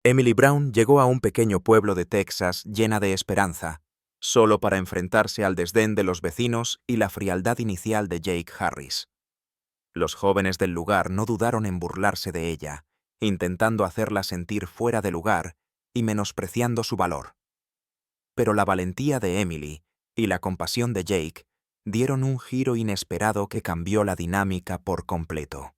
Emily Brown llegó a un pequeño pueblo de Texas llena de esperanza, solo para enfrentarse al desdén de los vecinos y la frialdad inicial de Jake Harris. Los jóvenes del lugar no dudaron en burlarse de ella, intentando hacerla sentir fuera de lugar y menospreciando su valor. Pero la valentía de Emily y la compasión de Jake dieron un giro inesperado que cambió la dinámica por completo.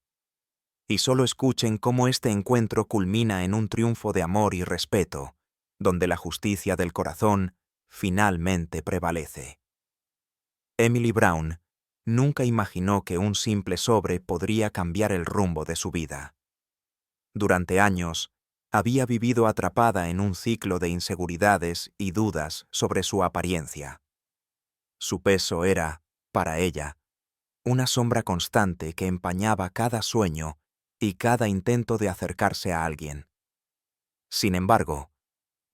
Y solo escuchen cómo este encuentro culmina en un triunfo de amor y respeto, donde la justicia del corazón finalmente prevalece. Emily Brown nunca imaginó que un simple sobre podría cambiar el rumbo de su vida. Durante años, había vivido atrapada en un ciclo de inseguridades y dudas sobre su apariencia. Su peso era, para ella, una sombra constante que empañaba cada sueño y cada intento de acercarse a alguien. Sin embargo,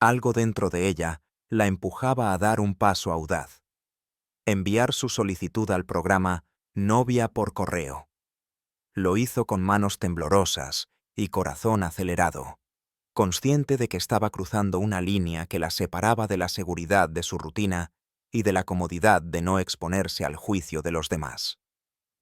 algo dentro de ella la empujaba a dar un paso audaz: enviar su solicitud al programa Novia por correo. Lo hizo con manos temblorosas y corazón acelerado, consciente de que estaba cruzando una línea que la separaba de la seguridad de su rutina y de la comodidad de no exponerse al juicio de los demás.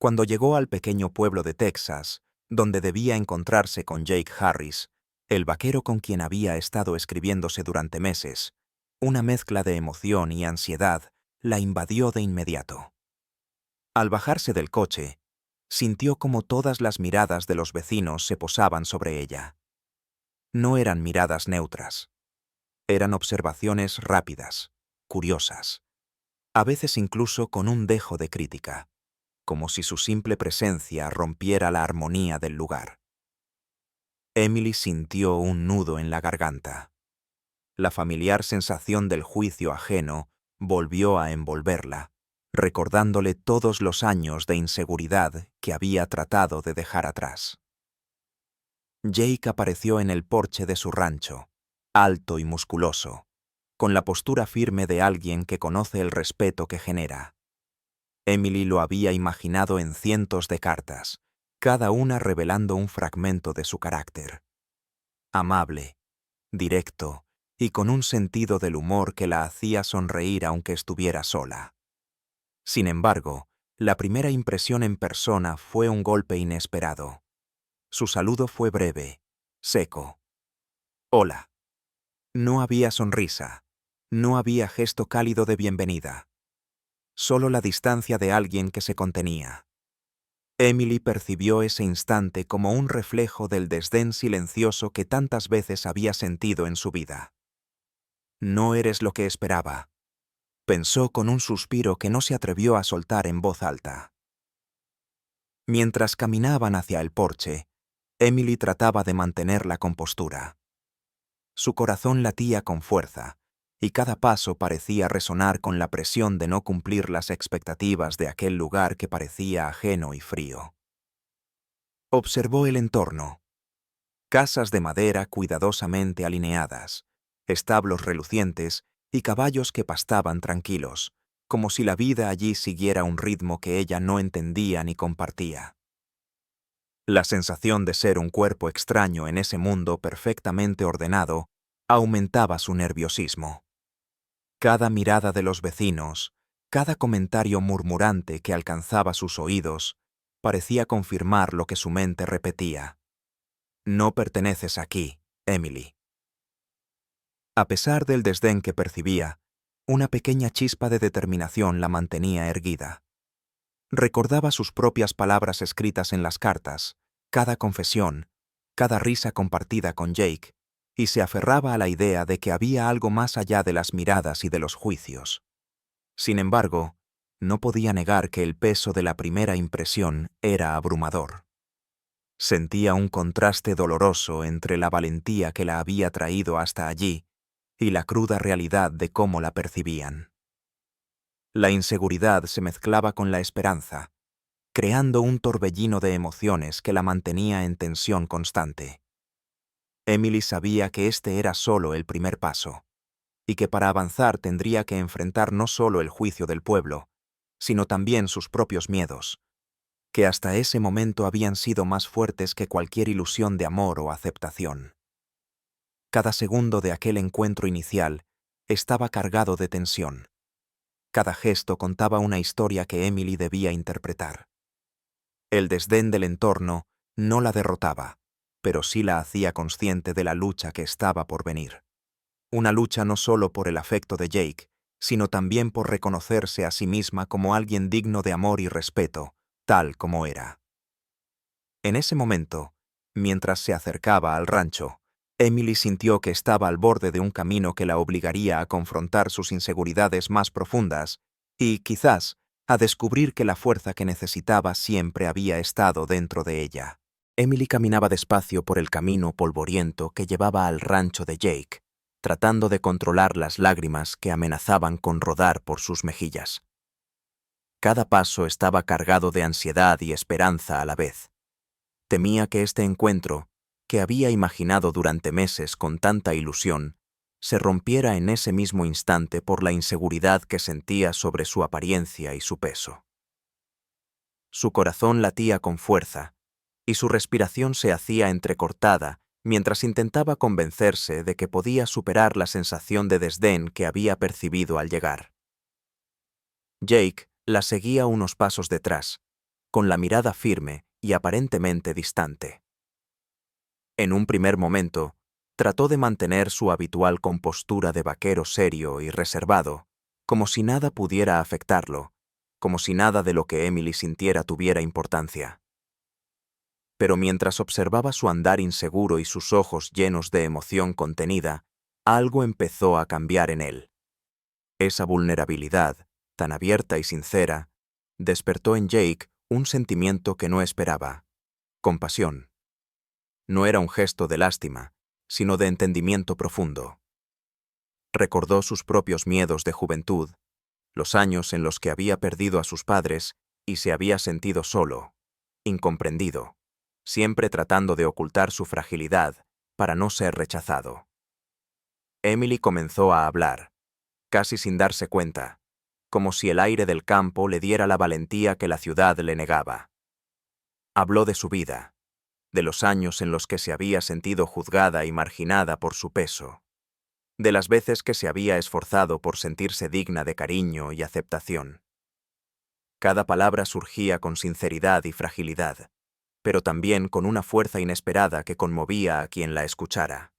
Cuando llegó al pequeño pueblo de Texas, donde debía encontrarse con Jake Harris, el vaquero con quien había estado escribiéndose durante meses, una mezcla de emoción y ansiedad la invadió de inmediato. Al bajarse del coche, sintió como todas las miradas de los vecinos se posaban sobre ella. No eran miradas neutras. Eran observaciones rápidas, curiosas, a veces incluso con un dejo de crítica, como si su simple presencia rompiera la armonía del lugar. Emily sintió un nudo en la garganta. La familiar sensación del juicio ajeno volvió a envolverla, recordándole todos los años de inseguridad que había tratado de dejar atrás. Jake apareció en el porche de su rancho, alto y musculoso, con la postura firme de alguien que conoce el respeto que genera. Emily lo había imaginado en cientos de cartas, cada una revelando un fragmento de su carácter. Amable, directo y con un sentido del humor que la hacía sonreír aunque estuviera sola. Sin embargo, la primera impresión en persona fue un golpe inesperado. Su saludo fue breve, seco. Hola. No había sonrisa, no había gesto cálido de bienvenida. Solo la distancia de alguien que se contenía. Emily percibió ese instante como un reflejo del desdén silencioso que tantas veces había sentido en su vida. No eres lo que esperaba, pensó con un suspiro que no se atrevió a soltar en voz alta. Mientras caminaban hacia el porche, Emily trataba de mantener la compostura. Su corazón latía con fuerza, y cada paso parecía resonar con la presión de no cumplir las expectativas de aquel lugar que parecía ajeno y frío. Observó el entorno. Casas de madera cuidadosamente alineadas, establos relucientes y caballos que pastaban tranquilos, como si la vida allí siguiera un ritmo que ella no entendía ni compartía. La sensación de ser un cuerpo extraño en ese mundo perfectamente ordenado aumentaba su nerviosismo. Cada mirada de los vecinos, cada comentario murmurante que alcanzaba sus oídos, parecía confirmar lo que su mente repetía. No perteneces aquí, Emily. A pesar del desdén que percibía, una pequeña chispa de determinación la mantenía erguida. Recordaba sus propias palabras escritas en las cartas, cada confesión, cada risa compartida con Jake, y se aferraba a la idea de que había algo más allá de las miradas y de los juicios. Sin embargo, no podía negar que el peso de la primera impresión era abrumador. Sentía un contraste doloroso entre la valentía que la había traído hasta allí y la cruda realidad de cómo la percibían. La inseguridad se mezclaba con la esperanza, creando un torbellino de emociones que la mantenía en tensión constante. Emily sabía que este era solo el primer paso, y que para avanzar tendría que enfrentar no solo el juicio del pueblo, sino también sus propios miedos, que hasta ese momento habían sido más fuertes que cualquier ilusión de amor o aceptación. Cada segundo de aquel encuentro inicial estaba cargado de tensión. Cada gesto contaba una historia que Emily debía interpretar. El desdén del entorno no la derrotaba, pero sí la hacía consciente de la lucha que estaba por venir. Una lucha no solo por el afecto de Jake, sino también por reconocerse a sí misma como alguien digno de amor y respeto, tal como era. En ese momento, mientras se acercaba al rancho, Emily sintió que estaba al borde de un camino que la obligaría a confrontar sus inseguridades más profundas y, quizás, a descubrir que la fuerza que necesitaba siempre había estado dentro de ella. Emily caminaba despacio por el camino polvoriento que llevaba al rancho de Jake, tratando de controlar las lágrimas que amenazaban con rodar por sus mejillas. Cada paso estaba cargado de ansiedad y esperanza a la vez. Temía que este encuentro, que había imaginado durante meses con tanta ilusión, se rompiera en ese mismo instante por la inseguridad que sentía sobre su apariencia y su peso. Su corazón latía con fuerza, y su respiración se hacía entrecortada mientras intentaba convencerse de que podía superar la sensación de desdén que había percibido al llegar. Jake la seguía unos pasos detrás, con la mirada firme y aparentemente distante. En un primer momento, trató de mantener su habitual compostura de vaquero serio y reservado, como si nada pudiera afectarlo, como si nada de lo que Emily sintiera tuviera importancia. Pero mientras observaba su andar inseguro y sus ojos llenos de emoción contenida, algo empezó a cambiar en él. Esa vulnerabilidad, tan abierta y sincera, despertó en Jake un sentimiento que no esperaba: compasión. No era un gesto de lástima, sino de entendimiento profundo. Recordó sus propios miedos de juventud, los años en los que había perdido a sus padres y se había sentido solo, incomprendido, siempre tratando de ocultar su fragilidad para no ser rechazado. Emily comenzó a hablar, casi sin darse cuenta, como si el aire del campo le diera la valentía que la ciudad le negaba. Habló de su vida, de los años en los que se había sentido juzgada y marginada por su peso, de las veces que se había esforzado por sentirse digna de cariño y aceptación. Cada palabra surgía con sinceridad y fragilidad, pero también con una fuerza inesperada que conmovía a quien la escuchara.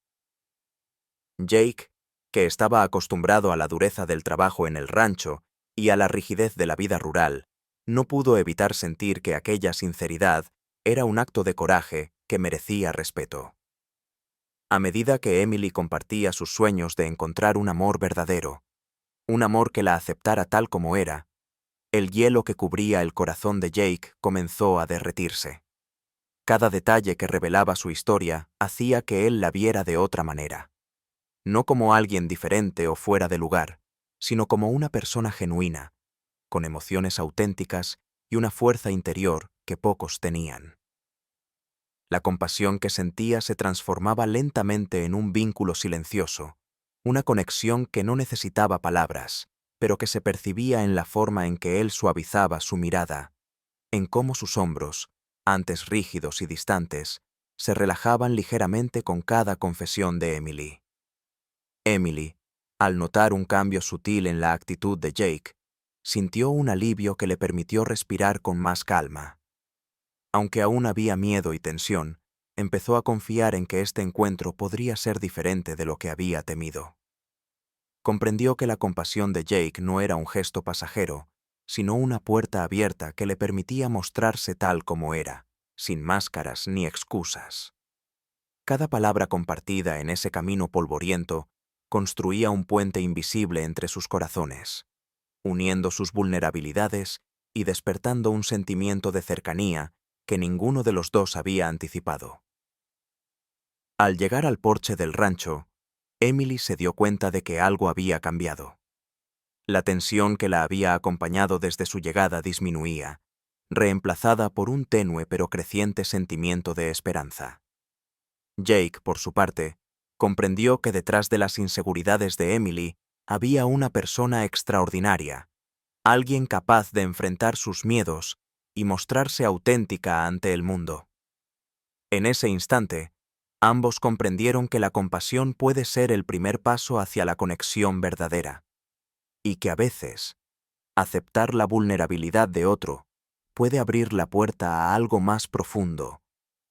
Jake, que estaba acostumbrado a la dureza del trabajo en el rancho y a la rigidez de la vida rural, no pudo evitar sentir que aquella sinceridad era un acto de coraje que merecía respeto. A medida que Emily compartía sus sueños de encontrar un amor verdadero, un amor que la aceptara tal como era, el hielo que cubría el corazón de Jake comenzó a derretirse. Cada detalle que revelaba su historia hacía que él la viera de otra manera. No como alguien diferente o fuera de lugar, sino como una persona genuina, con emociones auténticas y una fuerza interior que pocos tenían. La compasión que sentía se transformaba lentamente en un vínculo silencioso, una conexión que no necesitaba palabras, pero que se percibía en la forma en que él suavizaba su mirada, en cómo sus hombros, antes rígidos y distantes, se relajaban ligeramente con cada confesión de Emily. Emily, al notar un cambio sutil en la actitud de Jake, sintió un alivio que le permitió respirar con más calma. Aunque aún había miedo y tensión, empezó a confiar en que este encuentro podría ser diferente de lo que había temido. Comprendió que la compasión de Jake no era un gesto pasajero, sino una puerta abierta que le permitía mostrarse tal como era, sin máscaras ni excusas. Cada palabra compartida en ese camino polvoriento construía un puente invisible entre sus corazones, uniendo sus vulnerabilidades y despertando un sentimiento de cercanía que ninguno de los dos había anticipado. Al llegar al porche del rancho, Emily se dio cuenta de que algo había cambiado. La tensión que la había acompañado desde su llegada disminuía, reemplazada por un tenue pero creciente sentimiento de esperanza. Jake, por su parte, comprendió que detrás de las inseguridades de Emily había una persona extraordinaria, alguien capaz de enfrentar sus miedos y mostrarse auténtica ante el mundo. En ese instante, Ambos comprendieron que la compasión puede ser el primer paso hacia la conexión verdadera, y que a veces, aceptar la vulnerabilidad de otro puede abrir la puerta a algo más profundo,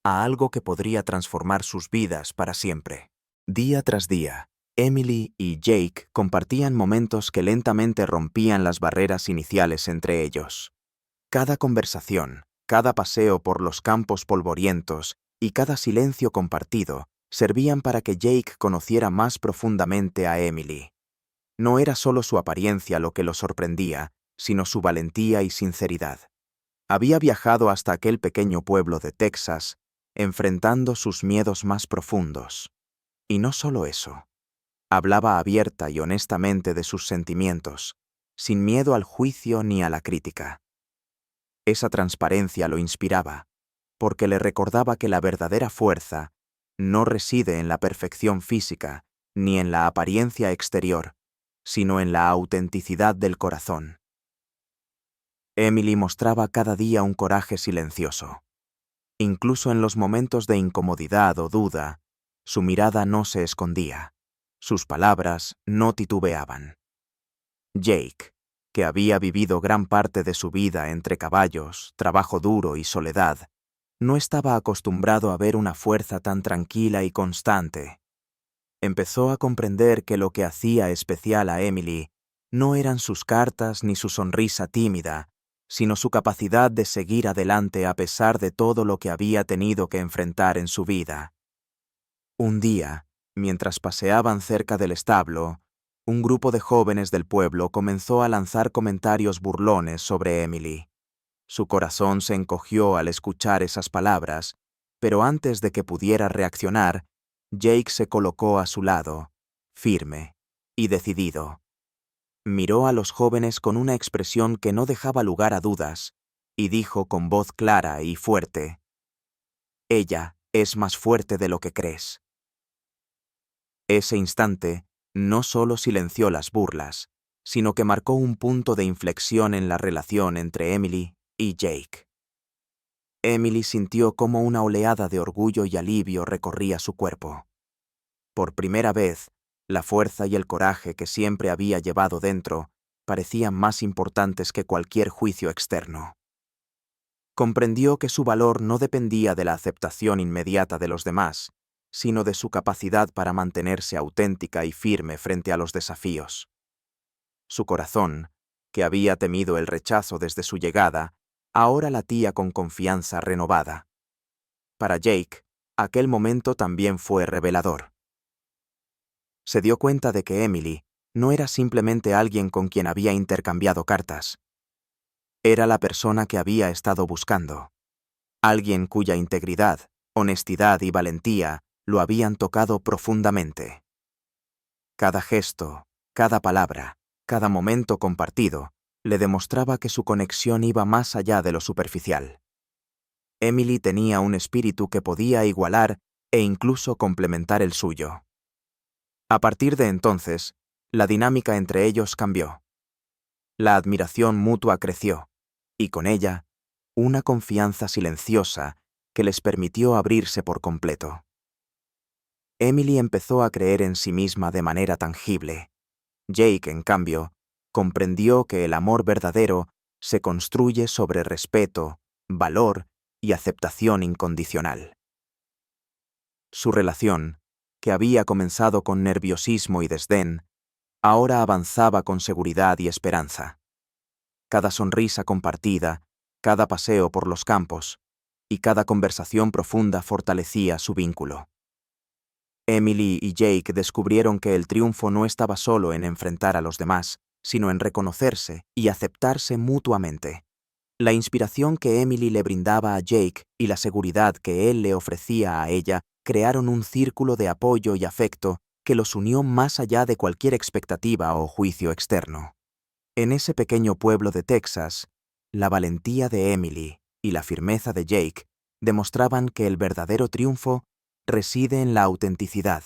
a algo que podría transformar sus vidas para siempre. Día tras día, Emily y Jake compartían momentos que lentamente rompían las barreras iniciales entre ellos. Cada conversación, cada paseo por los campos polvorientos y cada silencio compartido servían para que Jake conociera más profundamente a Emily. No era solo su apariencia lo que lo sorprendía, sino su valentía y sinceridad. Había viajado hasta aquel pequeño pueblo de Texas, enfrentando sus miedos más profundos. Y no solo eso. Hablaba abierta y honestamente de sus sentimientos, sin miedo al juicio ni a la crítica. Esa transparencia lo inspiraba, porque le recordaba que la verdadera fuerza no reside en la perfección física ni en la apariencia exterior, sino en la autenticidad del corazón. Emily mostraba cada día un coraje silencioso. Incluso en los momentos de incomodidad o duda, su mirada no se escondía, sus palabras no titubeaban. Jake, que había vivido gran parte de su vida entre caballos, trabajo duro y soledad, no estaba acostumbrado a ver una fuerza tan tranquila y constante. Empezó a comprender que lo que hacía especial a Emily no eran sus cartas ni su sonrisa tímida, sino su capacidad de seguir adelante a pesar de todo lo que había tenido que enfrentar en su vida. Un día, mientras paseaban cerca del establo, un grupo de jóvenes del pueblo comenzó a lanzar comentarios burlones sobre Emily. Su corazón se encogió al escuchar esas palabras, pero antes de que pudiera reaccionar, Jake se colocó a su lado, firme y decidido. Miró a los jóvenes con una expresión que no dejaba lugar a dudas, y dijo con voz clara y fuerte: «Ella es más fuerte de lo que crees». Ese instante no solo silenció las burlas, sino que marcó un punto de inflexión en la relación entre Emily y Jake. Emily sintió cómo una oleada de orgullo y alivio recorría su cuerpo. Por primera vez, la fuerza y el coraje que siempre había llevado dentro parecían más importantes que cualquier juicio externo. Comprendió que su valor no dependía de la aceptación inmediata de los demás, sino de su capacidad para mantenerse auténtica y firme frente a los desafíos. Su corazón, que había temido el rechazo desde su llegada, ahora latía con confianza renovada. Para Jake, aquel momento también fue revelador. Se dio cuenta de que Emily no era simplemente alguien con quien había intercambiado cartas. Era la persona que había estado buscando. Alguien cuya integridad, honestidad y valentía lo habían tocado profundamente. Cada gesto, cada palabra, cada momento compartido le demostraba que su conexión iba más allá de lo superficial. Emily tenía un espíritu que podía igualar e incluso complementar el suyo. A partir de entonces, la dinámica entre ellos cambió. La admiración mutua creció, y con ella, una confianza silenciosa que les permitió abrirse por completo. Emily empezó a creer en sí misma de manera tangible. Jake, en cambio, comprendió que el amor verdadero se construye sobre respeto, valor y aceptación incondicional. Su relación, que había comenzado con nerviosismo y desdén, ahora avanzaba con seguridad y esperanza. Cada sonrisa compartida, cada paseo por los campos y cada conversación profunda fortalecía su vínculo. Emily y Jake descubrieron que el triunfo no estaba solo en enfrentar a los demás, sino en reconocerse y aceptarse mutuamente. La inspiración que Emily le brindaba a Jake y la seguridad que él le ofrecía a ella crearon un círculo de apoyo y afecto que los unió más allá de cualquier expectativa o juicio externo. En ese pequeño pueblo de Texas, la valentía de Emily y la firmeza de Jake demostraban que el verdadero triunfo reside en la autenticidad,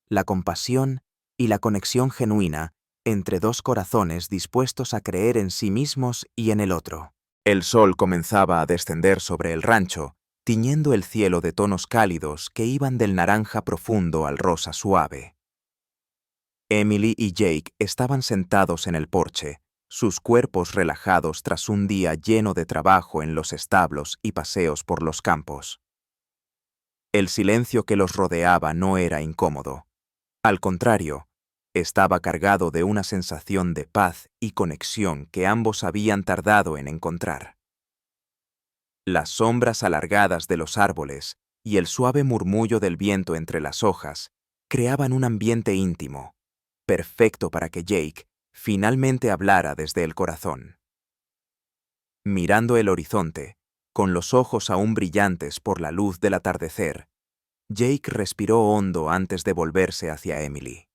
la compasión y la conexión genuina entre dos corazones dispuestos a creer en sí mismos y en el otro. El sol comenzaba a descender sobre el rancho, tiñendo el cielo de tonos cálidos que iban del naranja profundo al rosa suave. Emily y Jake estaban sentados en el porche, sus cuerpos relajados tras un día lleno de trabajo en los establos y paseos por los campos. El silencio que los rodeaba no era incómodo. Al contrario, estaba cargado de una sensación de paz y conexión que ambos habían tardado en encontrar. Las sombras alargadas de los árboles y el suave murmullo del viento entre las hojas creaban un ambiente íntimo, perfecto para que Jake finalmente hablara desde el corazón. Mirando el horizonte, con los ojos aún brillantes por la luz del atardecer, Jake respiró hondo antes de volverse hacia Emily.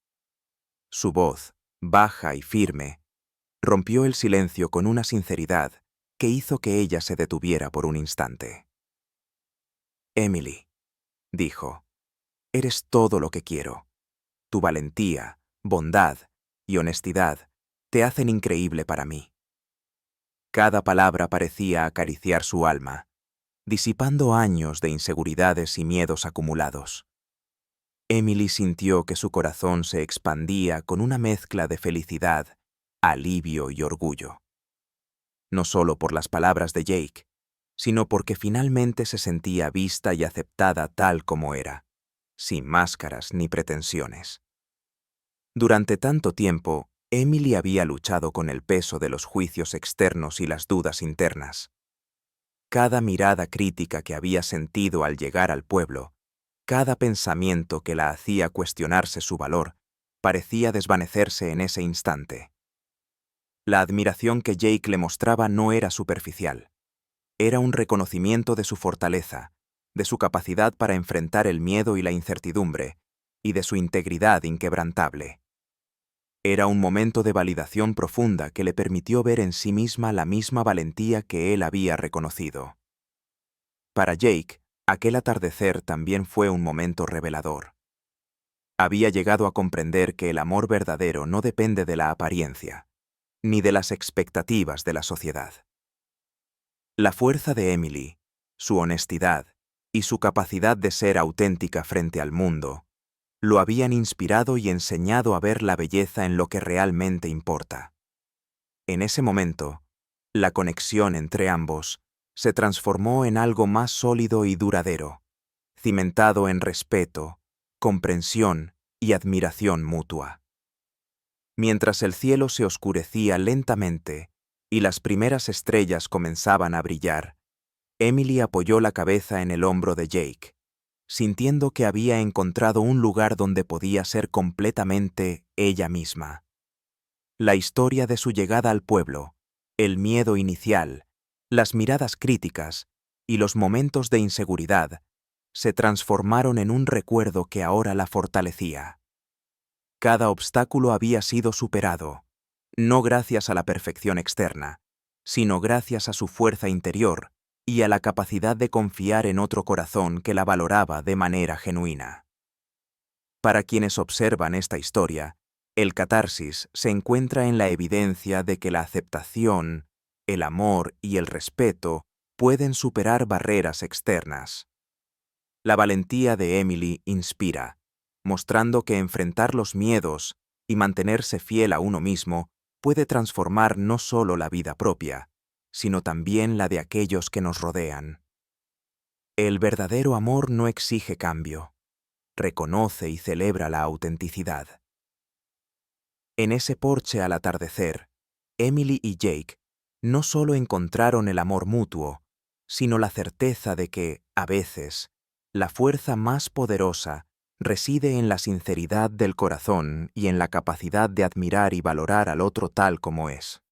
Su voz, baja y firme, rompió el silencio con una sinceridad que hizo que ella se detuviera por un instante. «Emily», dijo, «eres todo lo que quiero. Tu valentía, bondad y honestidad te hacen increíble para mí». Cada palabra parecía acariciar su alma, disipando años de inseguridades y miedos acumulados. Emily sintió que su corazón se expandía con una mezcla de felicidad, alivio y orgullo. No solo por las palabras de Jake, sino porque finalmente se sentía vista y aceptada tal como era, sin máscaras ni pretensiones. Durante tanto tiempo, Emily había luchado con el peso de los juicios externos y las dudas internas. Cada mirada crítica que había sentido al llegar al pueblo, cada pensamiento que la hacía cuestionarse su valor, parecía desvanecerse en ese instante. La admiración que Jake le mostraba no era superficial. Era un reconocimiento de su fortaleza, de su capacidad para enfrentar el miedo y la incertidumbre, y de su integridad inquebrantable. Era un momento de validación profunda que le permitió ver en sí misma la misma valentía que él había reconocido. Para Jake, aquel atardecer también fue un momento revelador. Había llegado a comprender que el amor verdadero no depende de la apariencia, ni de las expectativas de la sociedad. La fuerza de Emily, su honestidad y su capacidad de ser auténtica frente al mundo, lo habían inspirado y enseñado a ver la belleza en lo que realmente importa. En ese momento, la conexión entre ambos se transformó en algo más sólido y duradero, cimentado en respeto, comprensión y admiración mutua. Mientras el cielo se oscurecía lentamente y las primeras estrellas comenzaban a brillar, Emily apoyó la cabeza en el hombro de Jake, sintiendo que había encontrado un lugar donde podía ser completamente ella misma. La historia de su llegada al pueblo, el miedo inicial, las miradas críticas y los momentos de inseguridad se transformaron en un recuerdo que ahora la fortalecía. Cada obstáculo había sido superado, no gracias a la perfección externa, sino gracias a su fuerza interior y a la capacidad de confiar en otro corazón que la valoraba de manera genuina. Para quienes observan esta historia, el catarsis se encuentra en la evidencia de que la aceptación, el amor y el respeto pueden superar barreras externas. La valentía de Emily inspira, mostrando que enfrentar los miedos y mantenerse fiel a uno mismo puede transformar no solo la vida propia, sino también la de aquellos que nos rodean. El verdadero amor no exige cambio, reconoce y celebra la autenticidad. En ese porche al atardecer, Emily y Jake no solo encontraron el amor mutuo, sino la certeza de que, a veces, la fuerza más poderosa reside en la sinceridad del corazón y en la capacidad de admirar y valorar al otro tal como es.